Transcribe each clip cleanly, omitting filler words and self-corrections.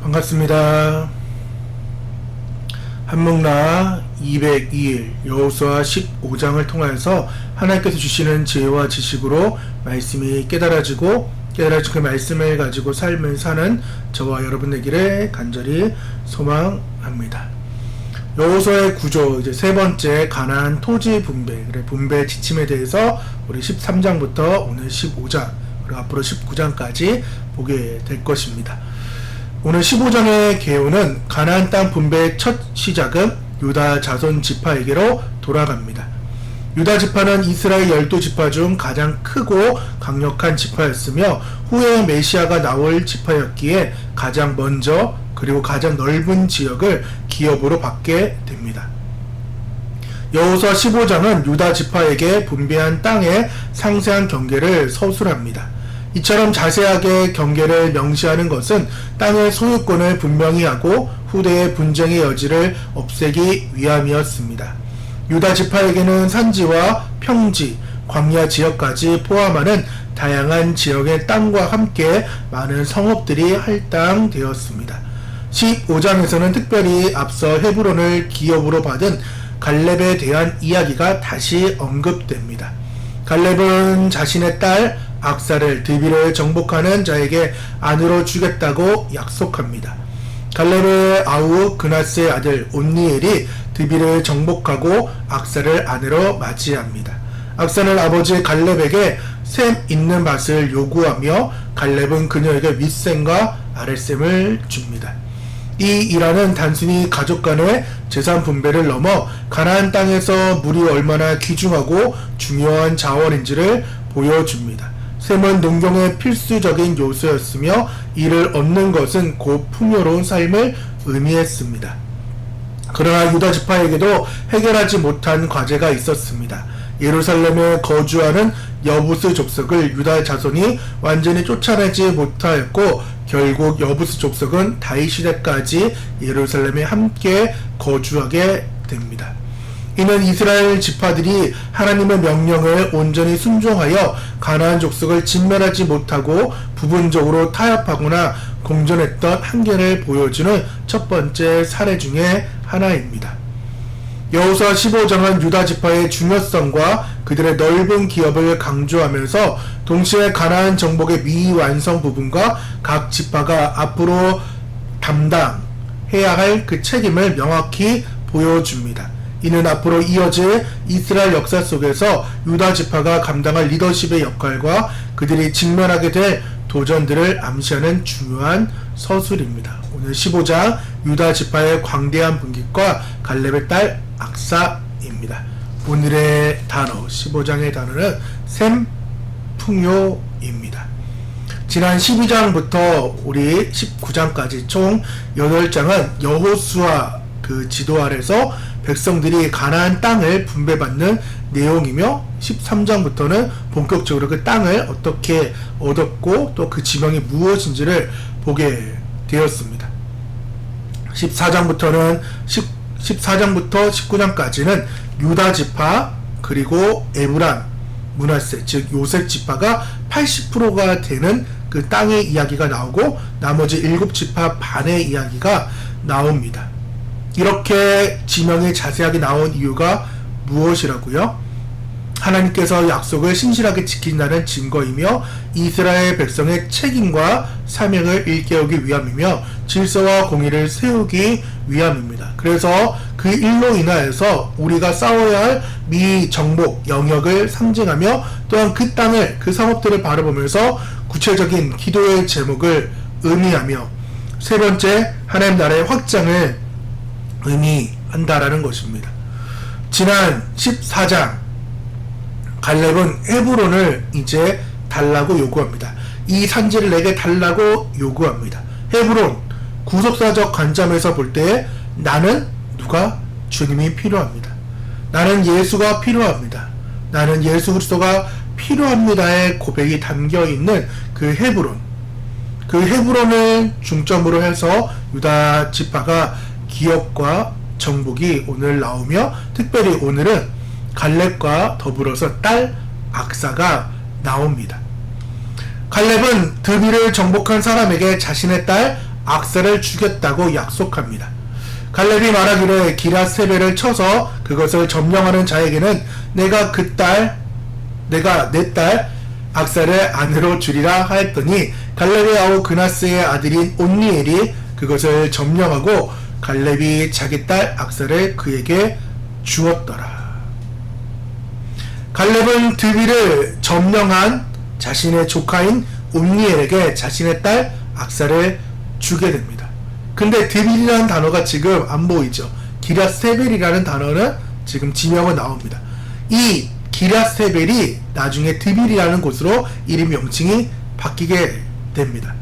반갑습니다. 한묵나 202일 여호수아 15장을 통하여서 하나님께서 주시는 지혜와 지식으로 말씀이 깨달아지고 그 말씀을 가지고 삶을 사는 저와 여러분 되기를 간절히 소망합니다. 여호수아의 구조, 이제 세 번째 가나안 토지 분배 지침에 대해서 우리 13장부터 오늘 15장 그리고 앞으로 19장까지 보게 될 것입니다. 오늘 15장의 개요는 가나안 땅 분배의 첫 시작은 유다 자손 지파에게로 돌아갑니다. 유다 지파는 이스라엘 12지파 중 가장 크고 강력한 지파였으며 후에 메시아가 나올 지파였기에 가장 먼저 그리고 가장 넓은 지역을 기업으로 받게 됩니다. 여호수아 15장은 유다 지파에게 분배한 땅의 상세한 경계를 서술합니다. 이처럼 자세하게 경계를 명시하는 것은 땅의 소유권을 분명히 하고 후대의 분쟁의 여지를 없애기 위함이었습니다. 유다 지파에게는 산지와 평지, 광야 지역까지 포함하는 다양한 지역의 땅과 함께 많은 성읍들이 할당되었습니다. 15장에서는 특별히 앞서 헤브론을 기업으로 받은 갈렙에 대한 이야기가 다시 언급됩니다. 갈렙은 자신의 딸 악사를 드비를 정복하는 자에게 아내로 주겠다고 약속합니다. 갈렙의 아우 그나스의 아들 온니엘이 드비를 정복하고 악사를 아내로 맞이합니다. 악사는 아버지 갈렙에게 셈 있는 밭을 요구하며 갈렙은 그녀에게 윗셈과 아랫셈을 줍니다. 이 일화는 단순히 가족 간의 재산 분배를 넘어 가나안 땅에서 물이 얼마나 귀중하고 중요한 자원인지를 보여줍니다. 셈은 농경의 필수적인 요소였으며 이를 얻는 것은 곧 풍요로운 삶을 의미했습니다. 그러나 유다 지파에게도 해결하지 못한 과제가 있었습니다. 예루살렘에 거주하는 여부스 족속을 유다 자손이 완전히 쫓아내지 못하였고 결국 여부스 족속은 다윗 시대까지 예루살렘에 함께 거주하게 됩니다. 이는 이스라엘 지파들이 하나님의 명령을 온전히 순종하여 가나안 족속을 진멸하지 못하고 부분적으로 타협하거나 공존했던 한계를 보여주는 첫 번째 사례 중에 하나입니다. 여호수아 15장은 유다 지파의 중요성과 그들의 넓은 기업을 강조하면서 동시에 가나안 정복의 미완성 부분과 각 지파가 앞으로 담당해야 할 그 책임을 명확히 보여줍니다. 이는 앞으로 이어질 이스라엘 역사 속에서 유다 지파가 감당할 리더십의 역할과 그들이 직면하게 될 도전들을 암시하는 중요한 서술입니다. 오늘 15장 유다 지파의 광대한 분깃과 갈렙의 딸 악사입니다. 오늘의 단어 15장의 단어는 셈, 풍요입니다. 지난 12장부터 우리 19장까지 총 8장은 여호수아 그 지도 아래서 백성들이 가나안 땅을 분배받는 내용이며 13장부터는 본격적으로 그 땅을 어떻게 얻었고 또 그 지명이 무엇인지를 보게 되었습니다. 14장부터 19장까지는 유다 지파 그리고 에브람, 므낫세 즉 요셉 지파가 80%가 되는 그 땅의 이야기가 나오고 나머지 7지파 반의 이야기가 나옵니다. 이렇게 지명이 자세하게 나온 이유가 무엇이라고요? 하나님께서 약속을 신실하게 지킨다는 증거이며 이스라엘 백성의 책임과 사명을 일깨우기 위함이며 질서와 공의를 세우기 위함입니다. 그래서 그 일로 인하여서 우리가 싸워야 할 미정복 영역을 상징하며 또한 그 땅을 그 성읍들을 바라보면서 구체적인 기도의 제목을 의미하며 세 번째 하나님 나라의 확장을 의미한다라는 것입니다. 지난 14장 갈렙은 헤브론을 이제 달라고 요구합니다. 이 산지를 내게 달라고 요구합니다. 헤브론 구속사적 관점에서 볼 때 나는 누가 주님이 필요합니다. 나는 예수가 필요합니다. 나는 예수 그리스도가 필요합니다의 고백이 담겨있는 그 헤브론, 그 헤브론을 중점으로 해서 유다 지파가 기업과 정복이 오늘 나오며 특별히 오늘은 갈렙과 더불어서 딸 악사가 나옵니다. 갈렙은 드비를 정복한 사람에게 자신의 딸 악사를 죽였다고 약속합니다. 갈렙이 말하기를 기랏세벨을 쳐서 그것을 점령하는 자에게는 내가 내 딸 악사를 아내로 주리라 하였더니 갈렙의 아우 그나스의 아들인 온니엘이 그것을 점령하고 갈렙이 자기 딸 악사를 그에게 주었더라. 갈렙은 드빌을 점령한 자신의 조카인 온니엘에게 자신의 딸 악사를 주게 됩니다. 근데 드빌이라는 단어가 지금 안 보이죠. 기랏세벨이라는 단어는 지금 지명은 나옵니다. 이 기랏세벨이 나중에 드빌이라는 곳으로 이름 명칭이 바뀌게 됩니다.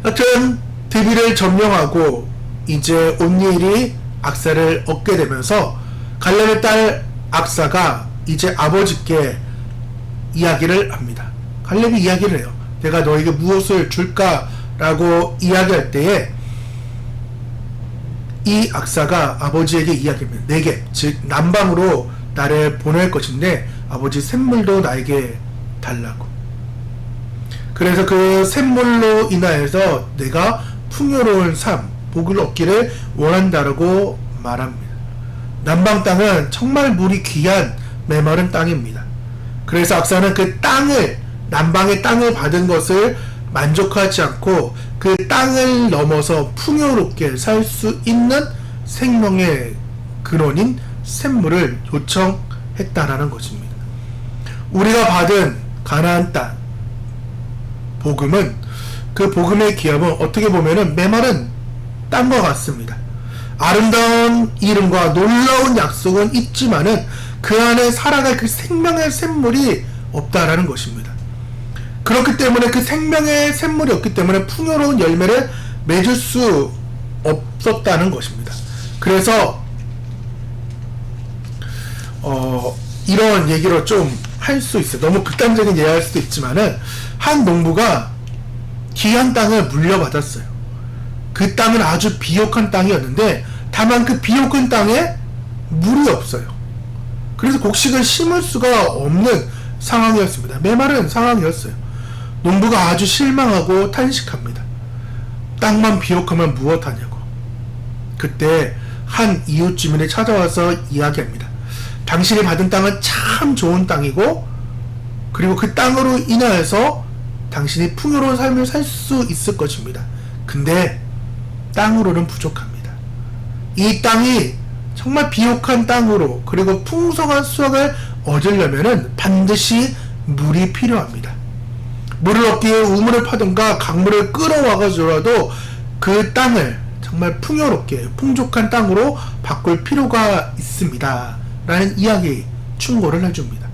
여튼 드빌을 점령하고 이제 온니엘이 악사를 얻게 되면서 갈렙의 딸 악사가 이제 아버지께 이야기를 합니다. 갈렙이 이야기를 해요. 내가 너에게 무엇을 줄까라고 이야기할 때에 이 악사가 아버지에게 이야기합니다. 내게, 즉 남방으로 나를 보낼 것인데 아버지 샘물도 나에게 달라고. 그래서 그 샘물로 인하여서 내가 풍요로운 삶, 복을 얻기를 원한다라고 말합니다. 남방 땅은 정말 물이 귀한 메마른 땅입니다. 그래서 악사는 그 땅을, 남방의 땅을 받은 것을 만족하지 않고 그 땅을 넘어서 풍요롭게 살 수 있는 생명의 근원인 샘물을 요청했다라는 것입니다. 우리가 받은 가나안 땅 복음은, 그 복음의 기업은 어떻게 보면은 메마른 땅과 같습니다. 아름다운 이름과 놀라운 약속은 있지만은 그 안에 살아갈 그 생명의 샘물이 없다라는 것입니다. 그렇기 때문에 그 생명의 샘물이 없기 때문에 풍요로운 열매를 맺을 수 없었다는 것입니다. 그래서 이런 얘기로 좀 할 수 있어요. 너무 극단적인 예할 수도 있지만은 한 농부가 귀한 땅을 물려받았어요. 그 땅은 아주 비옥한 땅이었는데 다만 그 비옥한 땅에 물이 없어요. 그래서 곡식을 심을 수가 없는 상황이었습니다. 메마른 상황이었어요. 농부가 아주 실망하고 탄식합니다. 땅만 비옥하면 무엇하냐고. 그때 한 이웃 주민이 찾아와서 이야기합니다. 당신이 받은 땅은 참 좋은 땅이고, 그리고 그 땅으로 인하여서 당신이 풍요로운 삶을 살 수 있을 것입니다. 근데 땅으로는 부족합니다. 이 땅이 정말 비옥한 땅으로, 그리고 풍성한 수확을 얻으려면은 반드시 물이 필요합니다. 물을 얻기 위해 우물을 파든가 강물을 끌어와가지고라도 그 땅을 정말 풍요롭게 풍족한 땅으로 바꿀 필요가 있습니다 라는 이야기 충고를 해줍니다.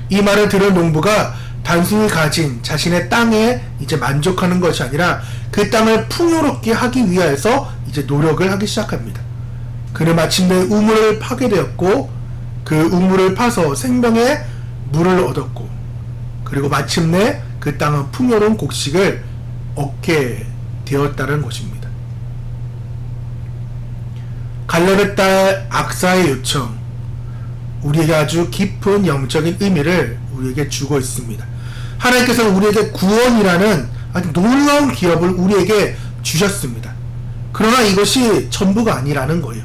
이 말을 들은 농부가 단순히 가진 자신의 땅에 이제 만족하는 것이 아니라 그 땅을 풍요롭게 하기 위해서 이제 노력을 하기 시작합니다. 그는 마침내 우물을 파게 되었고, 그 우물을 파서 생명의 물을 얻었고, 그리고 마침내 그 땅은 풍요로운 곡식을 얻게 되었다는 것입니다. 갈렙의 딸 악사의 요청, 우리에게 아주 깊은 영적인 의미를 우리에게 주고 있습니다. 하나님께서는 우리에게 구원이라는 아주 놀라운 기업을 우리에게 주셨습니다. 그러나 이것이 전부가 아니라는 거예요.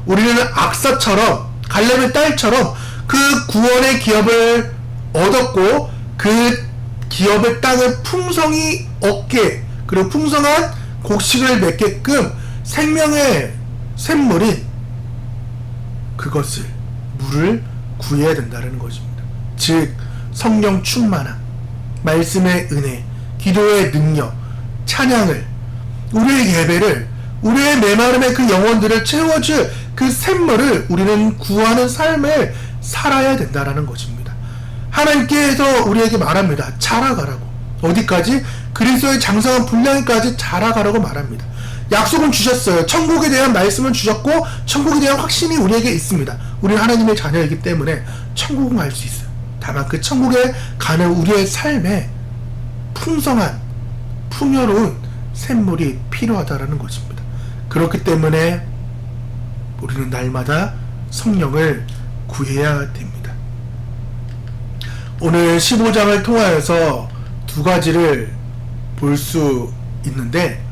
우리는 악사처럼, 갈렙의 딸처럼 그 구원의 기업을 얻었고 그 기업의 땅을 풍성히 얻게, 그리고 풍성한 곡식을 맺게끔 생명의 샘물인 그것을, 물을 구해야 된다는 것입니다. 즉 성령 충만함, 말씀의 은혜, 기도의 능력, 찬양을, 우리의 예배를, 우리의 메마름의 그 영혼들을 채워줄 그 샘물을 우리는 구하는 삶을 살아야 된다는 것입니다. 하나님께서 우리에게 말합니다. 자라가라고. 어디까지? 그리스도의 장성한 분량까지 자라가라고 말합니다. 약속은 주셨어요. 천국에 대한 말씀은 주셨고 천국에 대한 확신이 우리에게 있습니다. 우리는 하나님의 자녀이기 때문에 천국은 갈 수 있어요. 다만 그 천국에 가는 우리의 삶에 풍성한, 풍요로운 샘물이 필요하다라는 것입니다. 그렇기 때문에 우리는 날마다 성령을 구해야 됩니다. 오늘 15장을 통하여서 두 가지를 볼 수 있는데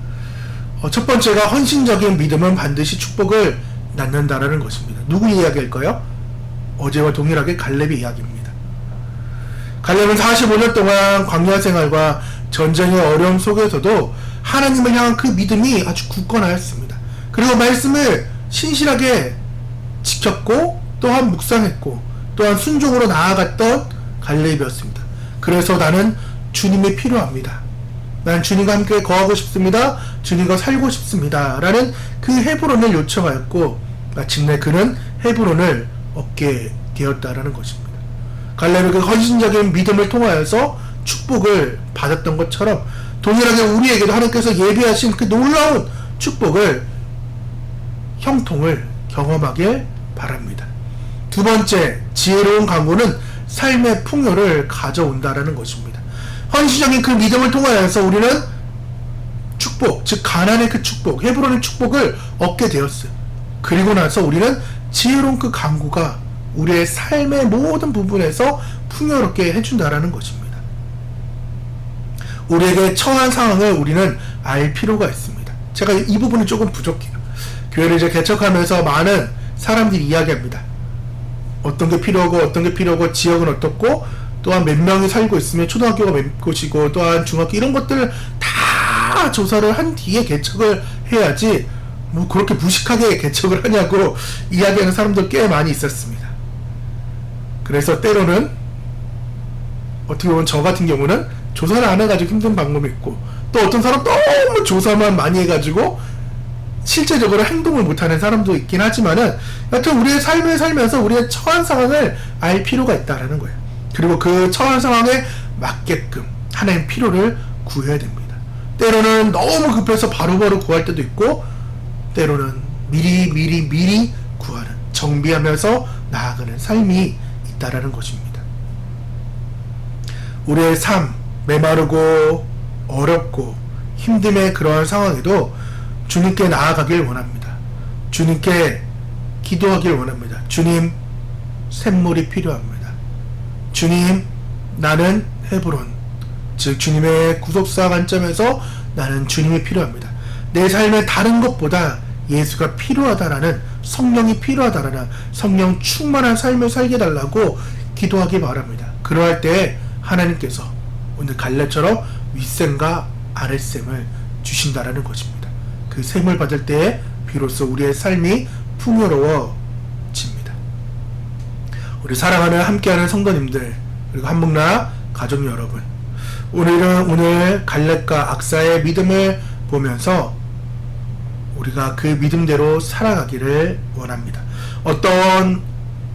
첫 번째가 헌신적인 믿음은 반드시 축복을 낳는다라는 것입니다. 누구 이야기일까요? 어제와 동일하게 갈렙의 이야기입니다. 갈렙은 45년 동안 광야 생활과 전쟁의 어려움 속에서도 하나님을 향한 그 믿음이 아주 굳건하였습니다. 그리고 말씀을 신실하게 지켰고 또한 묵상했고 또한 순종으로 나아갔던 갈렙이었습니다. 그래서 나는 주님이 필요합니다. 난 주님과 함께 거하고 싶습니다. 주님과 살고 싶습니다. 라는 그 헤브론을 요청하였고 마침내 그는 헤브론을 얻게 되었다라는 것입니다. 갈렙의 그 헌신적인 믿음을 통하여서 축복을 받았던 것처럼 동일하게 우리에게도 하나님께서 예비하신 그 놀라운 축복을 형통을 경험하길 바랍니다. 두 번째, 지혜로운 강구는 삶의 풍요를 가져온다라는 것입니다. 헌신적인 그 믿음을 통하여서 우리는 축복, 즉 가난의 그 축복, 헤브론의 축복을 얻게 되었어요. 그리고 나서 우리는 지혜로운 그 강구가 우리의 삶의 모든 부분에서 풍요롭게 해준다라는 것입니다. 우리에게 처한 상황을 우리는 알 필요가 있습니다. 제가 이 부분이 조금 부족해요. 교회를 이제 개척하면서 많은 사람들이 이야기합니다. 어떤 게 필요하고 어떤 게 필요하고 지역은 어떻고 또한 몇 명이 살고 있으면 초등학교가 몇 곳이고 또한 중학교 이런 것들을 다 조사를 한 뒤에 개척을 해야지 뭐 그렇게 무식하게 개척을 하냐고 이야기하는 사람들 꽤 많이 있었습니다. 그래서 때로는 어떻게 보면 저 같은 경우는 조사를 안 해가지고 힘든 방법이 있고 또 어떤 사람 너무 조사만 많이 해가지고 실제적으로 행동을 못하는 사람도 있긴 하지만은 여튼 우리의 삶을 살면서 우리의 처한 상황을 알 필요가 있다라는 거예요. 그리고 그 처한 상황에 맞게끔 하나님 필요를 구해야 됩니다. 때로는 너무 급해서 바로바로 구할 때도 있고 때로는 미리 구하는 정비하면서 나아가는 삶이 있다라는 것입니다. 우리의 삶 메마르고 어렵고 힘듦의 그러한 상황에도 주님께 나아가길 원합니다. 주님께 기도하길 원합니다. 주님, 샘물이 필요합니다. 주님, 나는 헤브론, 즉 주님의 구속사 관점에서 나는 주님이 필요합니다. 내 삶의 다른 것보다 예수가 필요하다라는, 성령이 필요하다라는 성령 충만한 삶을 살게 달라고 기도하기 바랍니다. 그러할 때 하나님께서 오늘 갈렙처럼 윗샘과 아랫샘을 주신다라는 것입니다. 그 샘을 받을 때에 비로소 우리의 삶이 풍요로워집니다. 우리 사랑하는 함께하는 성도님들 그리고 한목나 가족 여러분, 오늘 갈렙과 악사의 믿음을 보면서 우리가 그 믿음대로 살아가기를 원합니다. 어떤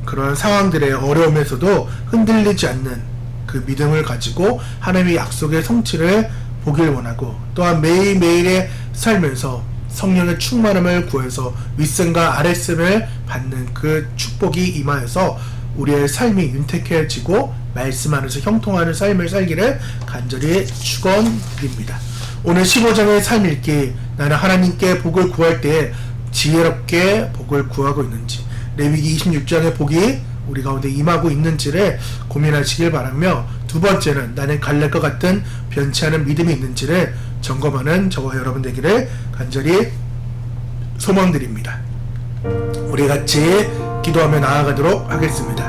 그런 상황들의 어려움에서도 흔들리지 않는 그 믿음을 가지고 하나님의 약속의 성취를 보길 원하고 또한 매일매일의 삶에서 성령의 충만함을 구해서 윗샘과 아랫샘을 받는 그 축복이 임하여서 우리의 삶이 윤택해지고 말씀 안에서 형통하는 삶을 살기를 간절히 축원드립니다. 오늘 15장의 삶 읽기, 나는 하나님께 복을 구할 때 지혜롭게 복을 구하고 있는지, 레위기 26장의 복이 우리 가운데 임하고 있는지를 고민하시길 바라며, 두 번째는 나는 갈렙과 같은 변치 않은 믿음이 있는지를 점검하는 저와 여러분 되기를 간절히 소망드립니다. 우리 같이 기도하며 나아가도록 하겠습니다.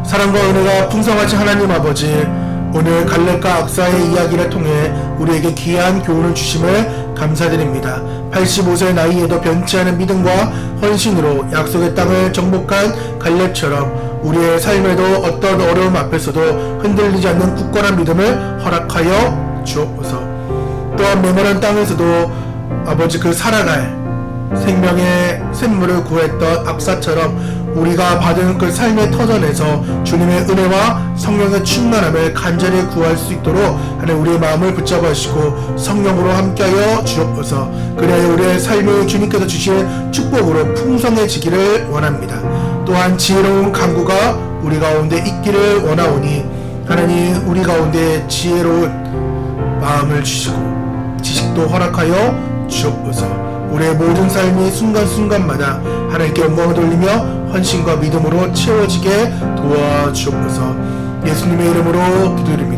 사랑과 은혜가 풍성하신 하나님 아버지, 오늘 갈렙과 악사의 이야기를 통해 우리에게 귀한 교훈을 주심을 감사드립니다. 85세 나이에도 변치 않은 믿음과 헌신으로 약속의 땅을 정복한 갈렙처럼 우리의 삶에도 어떤 어려움 앞에서도 흔들리지 않는 굳건한 믿음을 허락하여 주옵소서. 또한 메마른 땅에서도 아버지 그 살아갈 생명의 샘물을 구했던 악사처럼 우리가 받은 그 삶의 터전에서 주님의 은혜와 성령의 충만함을 간절히 구할 수 있도록 하나님 우리의 마음을 붙잡아 주시고 성령으로 함께하여 주옵소서. 그래야 우리의 삶을 주님께서 주신 축복으로 풍성해지기를 원합니다. 또한 지혜로운 강구가 우리 가운데 있기를 원하오니 하나님 우리 가운데 지혜로운 마음을 주시고 지식도 허락하여 주옵소서. 우리의 모든 삶이 순간순간마다 하나님께 영광을 돌리며 헌신과 믿음으로 채워지게 도와주옵소서. 예수님의 이름으로 기도드립니다.